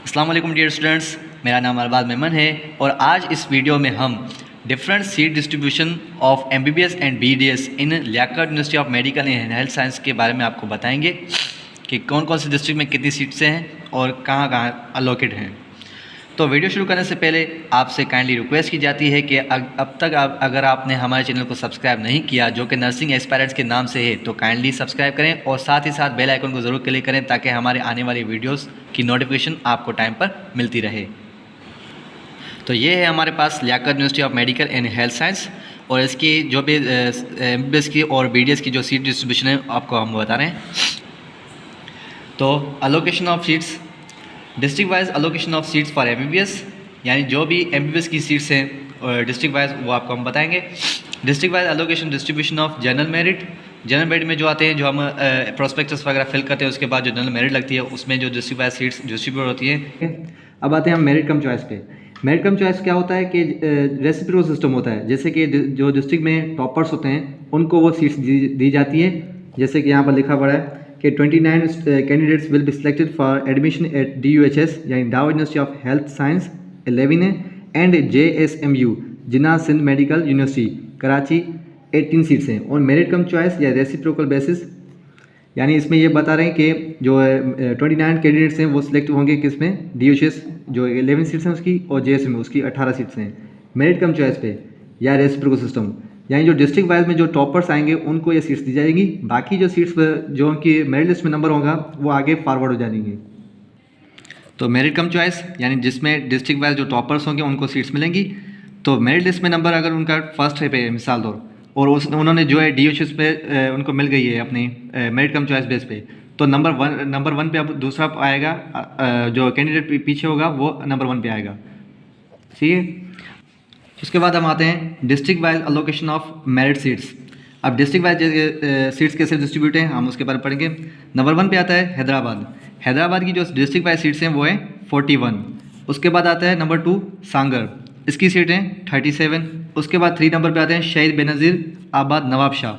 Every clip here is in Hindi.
अस्सलाम वालेकुम डियर स्टूडेंट्स, मेरा नाम अरबाज मेमन है और आज इस वीडियो में हम different seat distribution of MBBS and BDS in Liaquat university of medical and health science के बारे में आपको बताएंगे कि कौन कौन से डिस्ट्रिक्ट में कितनी सीट्स हैं और कहाँ कहाँ अलोकेट हैं। तो वीडियो शुरू करने से पहले आपसे काइंडली रिक्वेस्ट की जाती है कि अब तक अगर आपने हमारे चैनल को सब्सक्राइब नहीं किया जो कि नर्सिंग एस्पायरेंट्स के नाम से है तो काइंडली सब्सक्राइब करें और साथ ही साथ बेल आइकन को ज़रूर क्लिक करें ताकि हमारे आने वाली वीडियोस की नोटिफिकेशन आपको टाइम पर मिलती रहे। तो ये है हमारे पास Liaquat university of medical and health science और इसकी जो भी एमबीबीएस की और बीडीएस की जो सीट डिस्ट्रीब्यूशन है आपको हम बता रहे हैं। तो allocation of seats, district wise allocation of seats for MBBS, यानी जो भी एमबीबीएस की सीट्स हैं डिस्ट्रिक्ट वाइज वो आपको हम बताएंगे। District wise allocation distribution of general merit, general merit में जो आते हैं जो हम प्रोस्पेक्टस वगैरह फिल करते हैं उसके बाद जो जनरल मेरिट लगती है उसमें जो डिस्ट्रिक्ट वाइज सीट्स डिस्ट्रीब्यूट होती हैं। अब आते हैं हम मेरिट कम चॉइस पे। मेरिट कम चॉइस क्या होता है कि रेसिप्रोकल सिस्टम होता है, जैसे कि जो डिस्ट्रिक्ट में टॉपर्स होते हैं उनको वो सीट्स दी जाती है। जैसे कि यहाँ पर लिखा पड़ा है कि 29 candidates will be selected for admission at DUHS यानी Dow university of health science 11 है and JSMU Jinnah Sindh medical university Karachi 18 seats हैं। और मेरिट कम चॉइस या रेसिप्रोकल बेसिस यानी इसमें ये बता रहे हैं कि जो 29 कैंडिडेट्स हैं वो सिलेक्ट होंगे किसमें, DUHS जो 11 सीट्स हैं उसकी और JSMU उसकी 18 सीट्स हैं मेरिट कम चॉइस पे या रेसिप्रोकल सिस्टम। यानी जो डिस्ट्रिक्ट वाइज में जो टॉपर्स आएंगे उनको ये सीट्स दी जाएंगी, बाकी जो सीट्स जो उनकी मेरिट लिस्ट में नंबर होगा वो आगे फॉरवर्ड हो जाएंगे। तो मेरिट कम चॉइस यानी जिसमें डिस्ट्रिक्ट वाइज जो टॉपर्स होंगे उनको सीट्स मिलेंगी। तो मेरिट लिस्ट में नंबर अगर उनका फर्स्ट है पे मिसाल तौर और उन्होंने जो है DUHS पे उनको मिल गई है अपनी मेरिट कम चॉइस बेस पे, तो नंबर वन पे अब दूसरा आएगा, जो कैंडिडेट पीछे होगा वो नंबर 1 पे आएगा। ठीक है, उसके बाद हम आते हैं district wise allocation of merit seats. अब डिस्ट्रिक्ट वाइज सीट्स कैसे डिस्ट्रीब्यूट हैं हम उसके बारे में पढ़ेंगे। नंबर 1 पे आता है हैदराबाद। हैदराबाद की जो डिस्ट्रिक्ट वाइज सीट्स हैं वो है 41। उसके बाद आता है नंबर 2 सांगर, इसकी सीट हैं 37। उसके बाद 3 नंबर पे आते हैं शहीद बेनज़ीर आबाद नवाबशाह,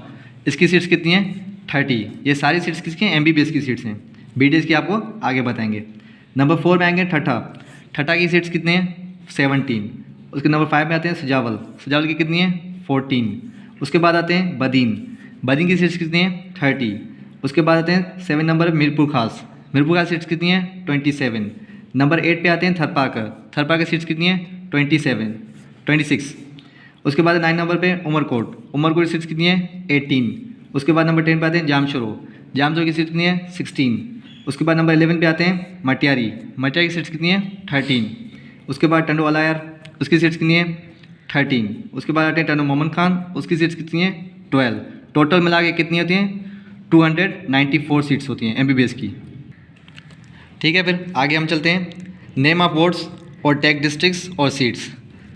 इसकी सीट्स कितनी हैं 30। ये सारी सीट्स किसकी हैं, एमबीबीएस की सीट्स हैं। बीडीएस की आपको आगे बताएंगे। नंबर 4 में आएंगे ठट्ठा की सीट्स कितनी हैं 17। उसके नंबर 5 में आते हैं सजावल की कितनी है 14। उसके बाद आते हैं बदीन की सीट्स कितनी है 30। उसके बाद आते हैं 7 नंबर मीरपुर खास सीट्स कितनी है 27। नंबर 8 पे आते हैं थरपाकर सीट्स कितनी है 26। उसके बाद 9 नंबर पे उमरकोट की सीट्स कितनी है 18। उसके बाद नंबर 10 पे आते हैं जामशोरो की सीट्स कितनी है 16। उसके बाद नंबर 11 पे आते हैं मटियारी की सीट्स कितनी है 13। उसके बाद टंडो अलायर उसकी सीट्स कितनी है 13। उसके बाद आते हैं टंडो मोहम्मद खान, उसकी सीट्स कितनी है 12। टोटल मिला के कितनी होती हैं 294 सीट्स होती हैं एमबीबीएस की। ठीक है, फिर आगे हम चलते हैं। नेम ऑफ बोर्ड्स और टेक डिस्ट्रिक्ट्स और सीट्स,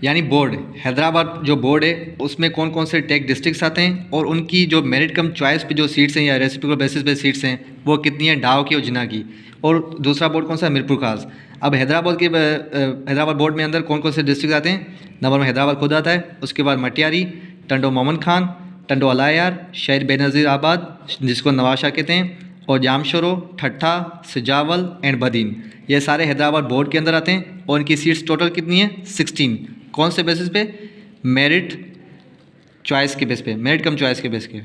यानी बोर्ड हैदराबाद जो बोर्ड है उसमें कौन कौन से टेक डिस्ट्रिक्ट्स आते हैं और उनकी जो मेरिट कम चॉइस पे जो सीट्स हैं या रेसिप्रोकल बेसिस पे सीट्स हैं वो कितनी है डाव की और जिना की। और दूसरा बोर्ड कौन सा है मीरपुर खास। अब हैदराबाद बोर्ड में अंदर कौन कौन से डिस्ट्रिक्ट आते हैं, नंबर में हैदराबाद खुद आता है। उसके बाद मटियारी, टंडो मोहम्मद खान, टंडो अलायार, शहीद बेनज़ीर आबाद जिसको नवाबशाह कहते हैं, और जामशोरो, ठट्ठा, सजावल एंड बदीन, ये सारे हैदराबाद बोर्ड के अंदर आते हैं। और इनकी सीट्स टोटल कितनी है 16। कौन से बेसिस पे, मेरिट चॉइस के बेस पे, मेरिट कम चॉइस के बेस के।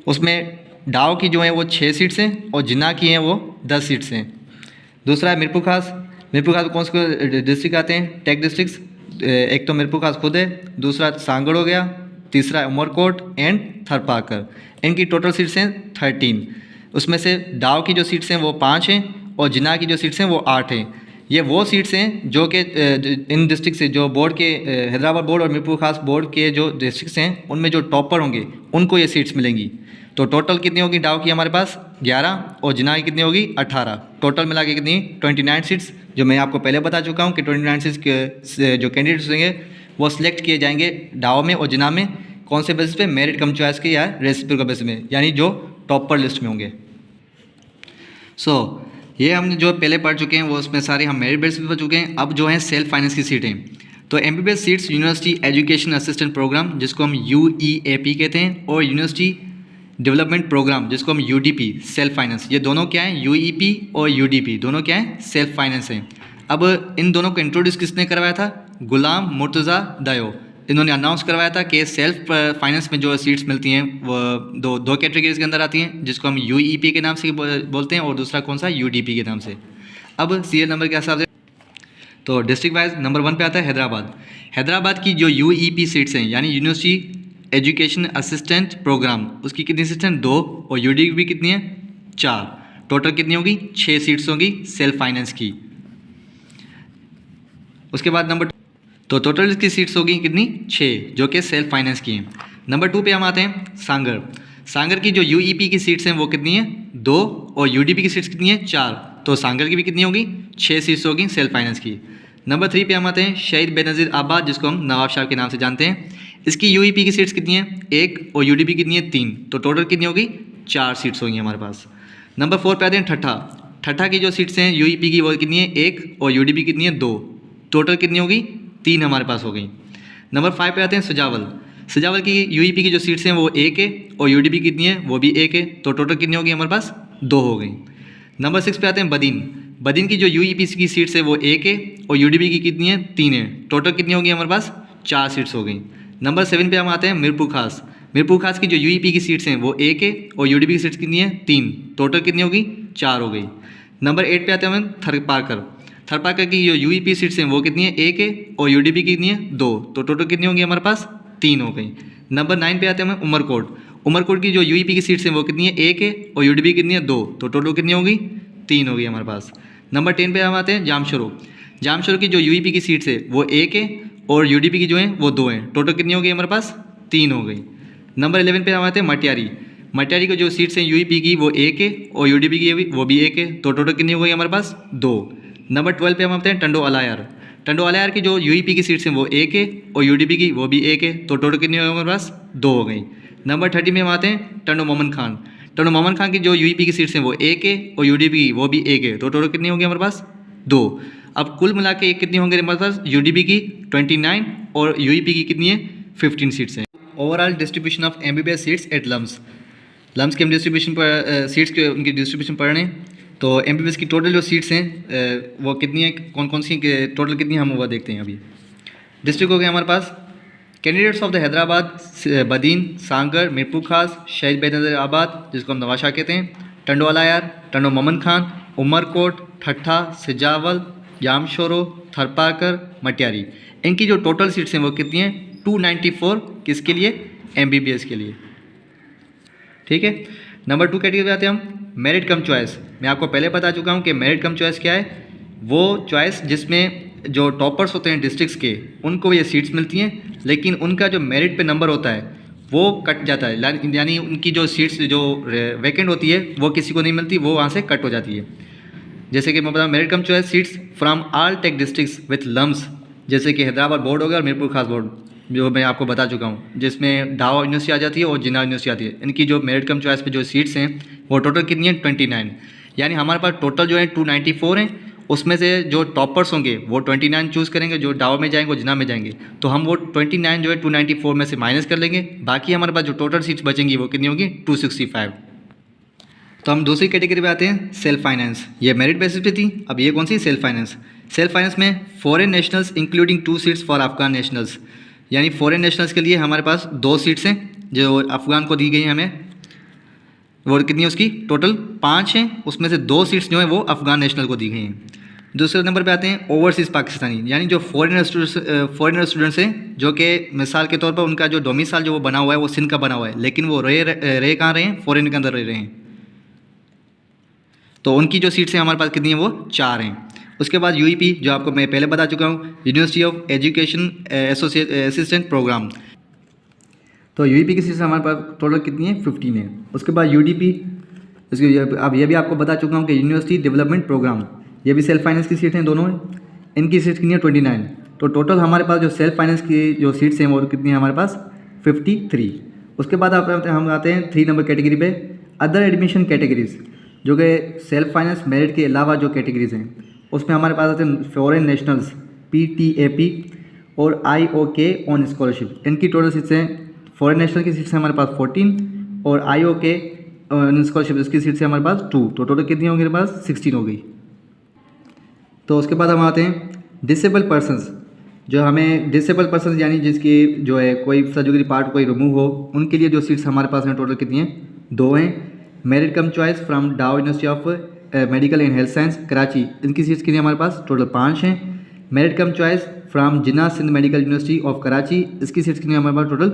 उसमें डाव की जो है वो 6 सीट्स हैं और जिन्ना की हैं वो 10 सीट्स हैं। दूसरा है मीरपुर खास कौन से डिस्ट्रिक्ट आते हैं टेक डिस्ट्रिक्ट्स, एक तो मीरपुर खास खुद है, दूसरा सांगड़ हो गया, तीसरा उमरकोट एंड थरपाकर। इनकी टोटल सीट्स हैं 13। उसमें से डाव की जो सीट्स हैं वो 5 हैं और जिन्ना की जो सीट्स हैं वो 8 हैं। ये वो सीट्स हैं जो कि इन डिस्ट्रिक्ट से जो बोर्ड के हैदराबाद बोर्ड और मीरपुर खास बोर्ड के जो डिस्ट्रिक्ट्स हैं उनमें जो टॉपर होंगे उनको ये सीट्स मिलेंगी। तो टोटल कितनी होगी डाव की हमारे पास 11 और जिना की कितनी होगी 18। टोटल मिला के कितनी 29 सीट्स, जो मैं आपको पहले बता चुका हूँ कि 29 सीट्स के जो कैंडिडेट्स होंगे वो सिलेक्ट किए जाएंगे डाव में और जिना में। कौन से बेसिस पे, मेरिट कम चॉइस के या रेसिप्रोकल बेसिस में, यानी जो टॉपर लिस्ट में होंगे। ये हमने जो पहले पढ़ चुके हैं वो उसमें सारे हम मेरिट बेसिस पे पढ़ चुके हैं। अब जो है सेल्फ फाइनेंस की सीटें, तो MBBS seats university education assistant program जिसको हम UEAP कहते हैं, और यूनिवर्सिटी डेवलपमेंट प्रोग्राम, जिसको हम यूडीपी सेल्फ फाइनेंस, ये दोनों क्या हैं, यूईपी और यूडीपी दोनों क्या हैं, सेल्फ फाइनेंस हैं। अब इन दोनों को इंट्रोड्यूस किसने करवाया था, गुलाम मुर्तज़ा दयो। इन्होंने अनाउंस करवाया था कि सेल्फ फाइनेंस में जो सीट्स मिलती हैं वो दो कैटेगरीज के अंदर आती हैं, जिसको हम यूईपी के नाम से बोलते हैं और दूसरा कौन सा, यूडीपी के नाम से। अब सीरियल नंबर के हिसाब से तो डिस्ट्रिक्ट वाइज नंबर 1 पे आता है हैदराबाद। हैदराबाद की जो यूईपी सीट्स हैं यानी यूनिवर्सिटी एजुकेशन असिस्टेंट प्रोग्राम, उसकी कितनी सीट्स हैं, 2, और यूडीपी कितनी है, 4। टोटल कितनी होगी, 6 सीट्स होगी सेल्फ फाइनेंस की। उसके बाद नंबर तो टोटल इसकी सीट्स होगी कितनी, 6, जो कि सेल्फ फाइनेंस की हैं। नंबर 2 पे हम आते हैं सांगर। सांगर की जो यूईपी की सीट्स हैं वो कितनी है, 2, और यूडीपी की सीट्स कितनी है, 4। तो सांगर की भी कितनी होगी, 6 सीट्स होगी सेल्फ फाइनेंस की। नंबर 3 पे हम आते हैं शहीद बेनज़ीर आबाद, जिसको हम नवाब शाह के नाम से जानते हैं। इसकी यूईपी की सीट्स कितनी है, 1, और यूडीपी कितनी है, 3। तो टोटल कितनी होगी, 4 सीट्स होंगी हमारे पास। नंबर 4 पे आते हैं ठट्ठा। ठट्ठा की जो सीट्स हैं यूईपी की वो कितनी है, 1, और यूडीपी कितनी है, 2। टोटल कितनी होगी, 3 हमारे पास हो गई। नंबर 5 पे आते हैं सजावल। सजावल की यूईपी की जो सीट्स हैं वो 1 है, और यूडीपी कितनी है, वो भी 1 है। तो टोटल कितनी होगी हमारे पास, 2 हो गई। नंबर 6 पे आते हैं बदीन। बदीन की जो यूईपी की सीट्स है वो 1 है, और यूडीपी की कितनी है, 3 है। टोटल कितनी होगी हमारे पास, 4 सीट्स हो गई। नंबर 7 पे हम आते हैं मीरपुर खास। मीरपुर खास की जो यूईपी की सीट्स हैं वो 1 है, और यूडीपी की सीट्स कितनी है, 3। टोटल कितनी होगी, 4 हो गई। नंबर 8 पे आते हैं हम थरपाकर। थरपाकर की जो यूईपी सीट्स हैं वो कितनी है, 1 है, और यूडीपी कितनी है, 2। तो टोटल कितनी होंगी हमारे पास, 3 हो गई। नंबर 9 पे आते हैं हम उमरकोट। उमरकोट की जो यूईपी की सीट्स हैं वो कितनी है, 1 है, और यूडीपी कितनी है, 2। तो टोटल कितनी होगी, 3 होगी हमारे पास। नंबर 10 पे हम आते हैं जामशोरो। जामशोरो की जो यूईपी की सीट्स है वो 1 है, और यूडीपी की जो है वो 2 हैं। टोटल कितनी होगी हमारे पास, 3 हो गई। नंबर 11 पे हम आते हैं मटियारी। मटियारी की जो सीट्स हैं यूईपी की वो 1 है, और यूडीपी की वो भी 1 है। तो टोटल कितनी हो गई हमारे पास, 2। नंबर 12 पे हम आते हैं टंडो अलायार। टंडो अलायार की जो यूईपी की सीट्स हैं वो 1 है, और यूडीपी की वो भी 1 है। तो टोटल कितनी हो गई हमारे पास, 2 हो गई। नंबर 30 में हम आते हैं टंडो मोमन खान। टंडो मोमन खान की जो यूईपी की सीट्स हैं वो 1 है, और यूडीपी की वो भी 1 है। तो टोटल कितनी होगी हमारे पास, 2। अब कुल मिला के कितनी होंगे हमारे पास, यूडीपी की 29, और यूईपी की कितनी है, 15 सीट्स हैं। Overall distribution of MBBS seats at LUMHS. LUMHS के हम डिस्ट्रीब्यूशन पर सीट्स के उनकी डिस्ट्रीब्यूशन पढ़ रहे हैं। तो एमबीबीएस की टोटल जो सीट्स हैं वो कितनी है, कौन कौन सी टोटल कितनी हम वो देखते हैं। अभी डिस्ट्रिक्ट हो गए हमारे पास candidates of the Hyderabad, Badin, Sanghar, Mirpur Khas, Shaheed Benazir आबाद, जिसको हम नवाब शाह कहते हैं, टंडो अलायार, टंडो मोमन खान, उमरकोट, ठट्ठा, सजावल, जामशोरो, थरपाकर, मटियारी। इनकी जो टोटल सीट्स हैं वो कितनी हैं, 294। किसके लिए, एमबीबीएस के लिए। ठीक है। नंबर 2 कैटेगरी पे आते हैं हम मेरिट कम चॉइस। मैं आपको पहले बता चुका हूँ कि मेरिट कम चॉइस क्या है, वो चॉइस जिसमें जो टॉपर्स होते हैं डिस्ट्रिक्ट्स के उनको ये सीट्स मिलती हैं, लेकिन उनका जो मेरिट पे नंबर होता है वो कट जाता है, यानी उनकी जो सीट्स जो वैकेंट होती है वो किसी को नहीं मिलती, वो वहाँ से कट हो जाती है। जैसे कि मैं बताऊँ merit cum choice seats from all टेक डिस्ट्रिक्ट्स विथ लम्स, जैसे कि हैदराबाद बोर्ड हो गया और मीरपुर खास बोर्ड जो मैं आपको बता चुका हूँ, जिसमें ढाका यूनिवर्सिटी आ जाती है और जिन्ना यूनिवर्सिटी आती है। इनकी जो मेरिट कम चॉइस पे जो सीट्स हैं वो टोटल कितनी है, 29। यानी हमारे पास टोटल जो है 294 हैं, उसमें से जो टॉपर्स होंगे वो 29 चूज़ करेंगे, जो डाव में जाएंगे वो जिन्ना में जाएंगे, तो हम वो 29 जो है 294 में से माइनस कर लेंगे। बाकी हमारे पास जो टोटल सीट्स बचेंगी वो कितनी होगी, 265। तो हम दूसरी कैटेगरी पे आते हैं सेल्फ फाइनेंस। ये मेरिट बेसिस पे थी, अब ये कौन सी, सेल्फ फाइनेंस। सेल्फ फाइनेंस में foreign nationals including 2 seats for Afghan nationals, यानी फॉरेन नेशनल्स के लिए हमारे पास 2 सीट्स हैं जो अफगान को दी गई हैं हमें। वो कितनी है, उसकी टोटल 5 हैं, उसमें से 2 सीट्स जो हैं वो अफगान नेशनल को दी गई हैं। दूसरे नंबर पे आते हैं ओवरसीज़ पाकिस्तानी, यानी जो फॉरेनर स्टूडेंट्स हैं, जो कि मिसाल के तौर पर उनका जो डोमिसाइल जो वो बना हुआ है वो सिंध का बना हुआ है, लेकिन वो रह कहाँ रहे हैं, फॉरेन के अंदर रह रहे हैं। तो उनकी जो सीट्स हैं हमारे पास कितनी हैं, वो 4 हैं। उसके बाद यूईपी जो आपको मैं पहले बता चुका हूँ, university of education assistant program. तो यूईपी की सीट्स हमारे पास टोटल कितनी है, 15 है। उसके बाद यूडीपी, इसकी अब ये भी आपको बता चुका हूँ कि यूनिवर्सिटी डेवलपमेंट प्रोग्राम, ये भी सेल्फ फाइनेंस की सीट हैं दोनों हैं। इनकी सीट्स कितनी है, 29। तो टोटल हमारे पास जो सेल्फ फाइनेंस की जो सीट्स हैं वो कितनी है हमारे पास, 53। उसके बाद हम आते हैं 3 नंबर कैटेगरी पे, अदर एडमिशन कैटेगरीज, जो कि सेल्फ फाइनेंस मेरिट के अलावा जो कैटेगरीज हैं उसमें हमारे पास आते हैं फॉरेन नेशनल्स, PTAP और IOK ऑन स्कॉलरशिप। इनकी टोटल सीट्स हैं, फॉरेन नेशनल की सीट्स हैं हमारे पास 14, और IO के स्कॉलरशिप इसकी सीट्स है हमारे पास 2, तो टोटल कितनी होगी मेरे पास 16 हो गई। तो उसके बाद हम आते हैं डिसेबल पर्सनस, जो हमें डिसेबल पर्सन यानी जिसकी जो है कोई सर्जिकल पार्ट कोई रिमूव हो, उनके लिए जो सीट्स हमारे पास हैं टोटल कितनी हैं 2 हैं। Merit cum choice from Dow university of medical and health science Karachi, इनकी सीट्स कितनी हमारे पास टोटल 5 हैं। Merit cum choice from Jinnah Sindh medical university of Karachi, इसकी सीट्स कितनी हमारे पास टोटल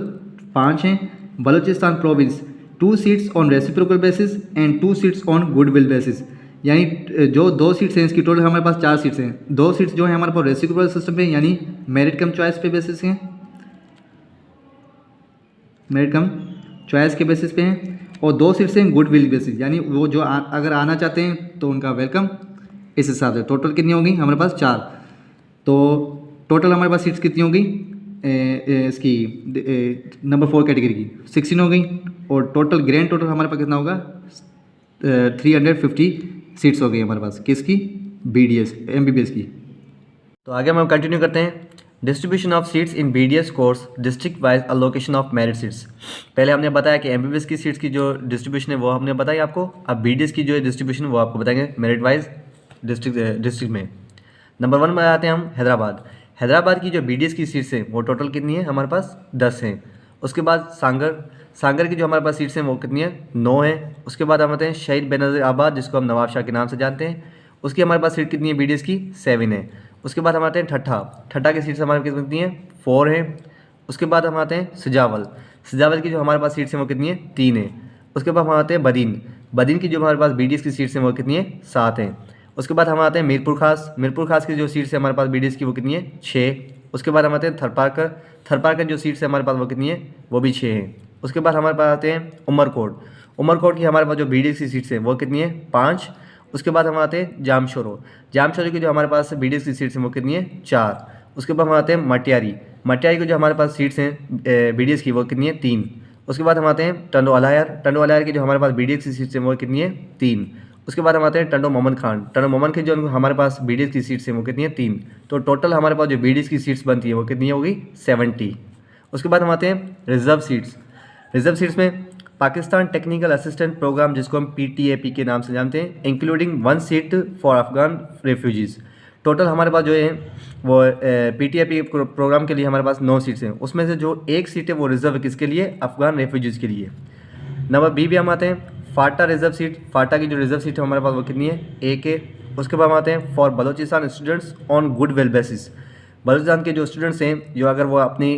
5 हैं। Balochistan province 2 seats on reciprocal basis and 2 seats on goodwill basis, यानी जो 2 सीट्स हैं इसकी टोटल हमारे पास 4 सीट्स हैं। 2 सीट्स जो है हमारे पास रेसिप्रोकल सिस्टम पे यानी मेरिट कम चॉइस पे बेसिस हैं, मेरिट कम चॉइस के बेसिस पे हैं, और 2 सीट्स हैं गुड विल बेसिस, यानी वो जो अगर आना चाहते हैं तो उनका वेलकम इस हिसाब से। टोटल कितनी होगी हमारे पास 4, तो टोटल हमारे पास सीट्स कितनी होगी इसकी नंबर 4 कैटेगरी की 16 हो गई, और टोटल ग्रैंड टोटल हमारे पास कितना होगा 350 सीट्स हो गई हमारे पास, किसकी BDS MBBS की। तो आगे हम कंटिन्यू करते हैं। Distribution of seats in BDS course district wise allocation of merit seats. पहले हमने बताया कि MBBS की सीट्स की जो डिस्ट्रीब्यूशन है वो हमने बताई आपको, अब BDS की जो है डिस्ट्रीब्यूशन वो आपको बताएंगे मेरिट वाइज डिस्ट्रिक्ट में। नंबर 1 में आते हैं हम हैदराबाद। हैदराबाद की जो BDS की सीट्स हैं वो टोटल कितनी है हमारे पास 10 हैं। उसके बाद सांगर की जो हमारे पास सीट्स हैं वो कितनी है 9 है। उसके बाद हम आते हैं शहीद बेनज़ीर आबाद, जिसको हम नवाब शाह के नाम से जानते हैं, उसकी हमारे पास सीट कितनी है BDS की 7 है। उसके बाद हम आते हैं ठट्ठा की सीट्स हमारे पास कितनी है 4 है। उसके बाद हम आते हैं सजावल की जो हमारे पास सीट्स हैं वो कितनी है 3 है। उसके बाद हम आते हैं बदीन की जो हमारे पास BDS की सीट्स हैं वो कितनी है 7 है। उसके बाद हम आते हैं मीरपुर खास की जो सीट्स है हमारे पास BDS की वो कितनी है 6। उसके बाद हम आते हैं थरपारकर जो सीट्स है हमारे पास वो कितनी है वो भी 6 है। उसके बाद हमारे पास आते हैं उमरकोट की हमारे पास जो BDS की सीट्स हैं वो कितनी है 5। उसके बाद हम आते हैं जामशोरो की जो हमारे पास BDS की सीट्स हैं वो कितनी है 4। उसके बाद हम आते हैं मटियारी की जो हमारे पास सीट्स हैं BDS की वो कितनी है 3। उसके बाद हम आते हैं टंडो अलायर की जो हमारे पास BDS की सीट्स हैं वो कितनी है 3। उसके बाद हम आते हैं टंडो मोमन की जो हमारे पास BDS की सीट्स हैं वो कितनी है 3। तो टोटल हमारे पास जो BDS की सीट्स बनती है वो कितनी होगी 70। उसके बाद हम आते हैं रिजर्व सीट्स में पाकिस्तान टेक्निकल असिस्टेंट प्रोग्राम, जिसको हम PTAP के नाम से जानते हैं, including 1 seat for Afghan refugees. Total हमारे पास जो है वो PTAP प्रोग्राम के लिए हमारे पास 9 सीट्स हैं, उसमें से जो 1 सीट है वो रिजर्व किसके लिए अफगान रेफ्यूजीज़ के लिए। नंबर B भी हम आते हैं फाटा की जो रिजर्व सीट है हमारे पास वो कितनी है 1 है। उसके बाद हम आते हैं for Balochistan students on goodwill basis. Balochistan के जो स्टूडेंट्स हैं जो अगर वो अपनी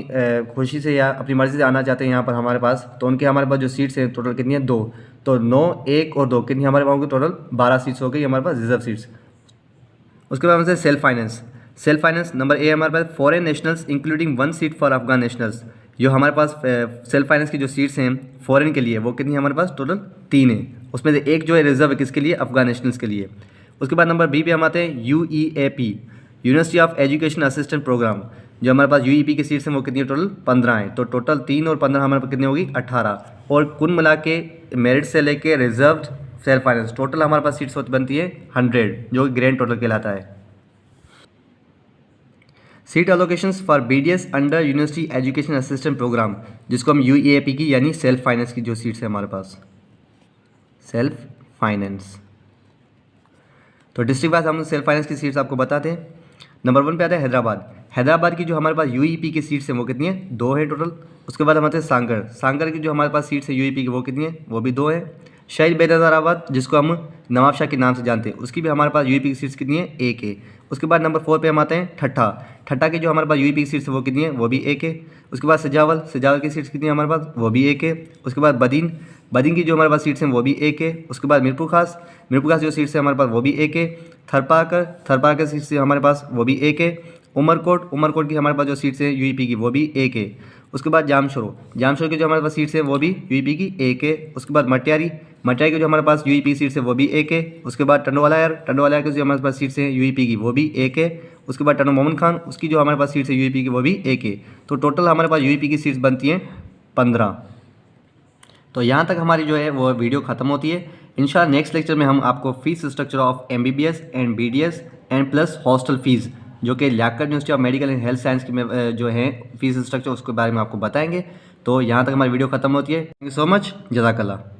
खुशी से या अपनी मर्ज़ी से आना चाहते हैं यहाँ पर हमारे पास, तो उनके हमारे पास जो सीट्स हैं टोटल कितनी है 2। तो 9, 1 और 2 कितनी हमारे पास होगी टोटल 12 सीट्स हो गई हमारे पास रिजर्व सीट्स। उसके बाद हमसे सेल्फ फाइनेंस नंबर A हमारे पास foreign nationals including 1 seat for Afghan nationals. जो हमारे पास सेल्फ फाइनेंस की जो सीट्स हैं फॉरेन के लिए वो कितनी हमारे पास टोटल 3 है, उसमें से 1 जो है रिजर्व है किसके लिए अफगान नेशनल्स के लिए। उसके बाद नंबर B पे हम आते हैं UEAP university of education assistant program. जो हमारे पास UEP की सीट्स हैं वो कितनी टोटल 15 हैं। तो टोटल 3 और 15 हमारे पास कितनी होगी 18, और कुल मिला के मेरिट से लेके रिजर्व सेल्फ फाइनेंस टोटल हमारे पास सीट्स बनती है 100, जो कि ग्रैंड टोटल कहलाता है। Seat allocations for BDS under university education assistant program, जिसको हम UEAP की यानी सेल्फ फाइनेंस की जो सीट्स है हमारे पास सेल्फ फाइनेंस। तो डिस्ट्रिक्ट वाइज हम सेल्फ फाइनेंस की सीट्स आपको बताते हैं। नंबर 1 पे आता है हैदराबाद की जो हमारे पास UEP की सीट्स हैं वो कितनी है 2 है टोटल। उसके बाद हम आते हैं सांगर की जो हमारे पास सीट्स है UEP की वो कितनी है वो भी 2 है। शहीद बेनज़ीर आबाद, जिसको हम नवाब शाह के नाम से जानते हैं, उसकी भी हमारे पास UEP की सीट्स कितनी है 1 है। उसके बाद नंबर 4 पे हम आते हैं ठट्ठा की जो हमारे पास UEP की सीट्स है वो कितनी है वो भी 1 है। उसके बाद सजावल की सीट्स कितनी है हमारे पास वो भी 1 है। उसके बाद बदीन की जो हमारे पास सीट्स हैं वो भी 1 है। उसके बाद मीरपुर खास जो सीट्स है हमारे पास वो भी 1 है। थरपारकर सीट्स है हमारे पास वो भी 1 है। उमरकोट की हमारे पास जो सीट्स हैं UEP की वो भी 1 है। उसके बाद जामशोरो की जो हमारे पास सीट्स हैं वो भी UEP की 1 है। उसके बाद मटियारी की जो हमारे पास UEP सीट्स है वो भी 1 है। उसके बाद टंडो अलायर की जो हमारे पास सीट्स हैं UEP की वो भी 1 है। उसके बाद टंडो मोमन खान, उसकी जो हमारे पास सीट्स है UEP की वो भी 1 है। तो टोटल हमारे पास UEP की सीट्स बनती हैं 15। तो यहाँ तक हमारी जो है वो वीडियो ख़त्म होती है। इंशाल्लाह नेक्स्ट लेक्चर में हम आपको fees structure of MBBS and BDS and plus hostel fees, जो कि Liaquat university of medical and health science की में जो है फीस स्ट्रक्चर उसके बारे में आपको बताएंगे। तो यहाँ तक हमारी वीडियो ख़त्म होती है। थैंक यू सो मच, जज़ाकल्लाह।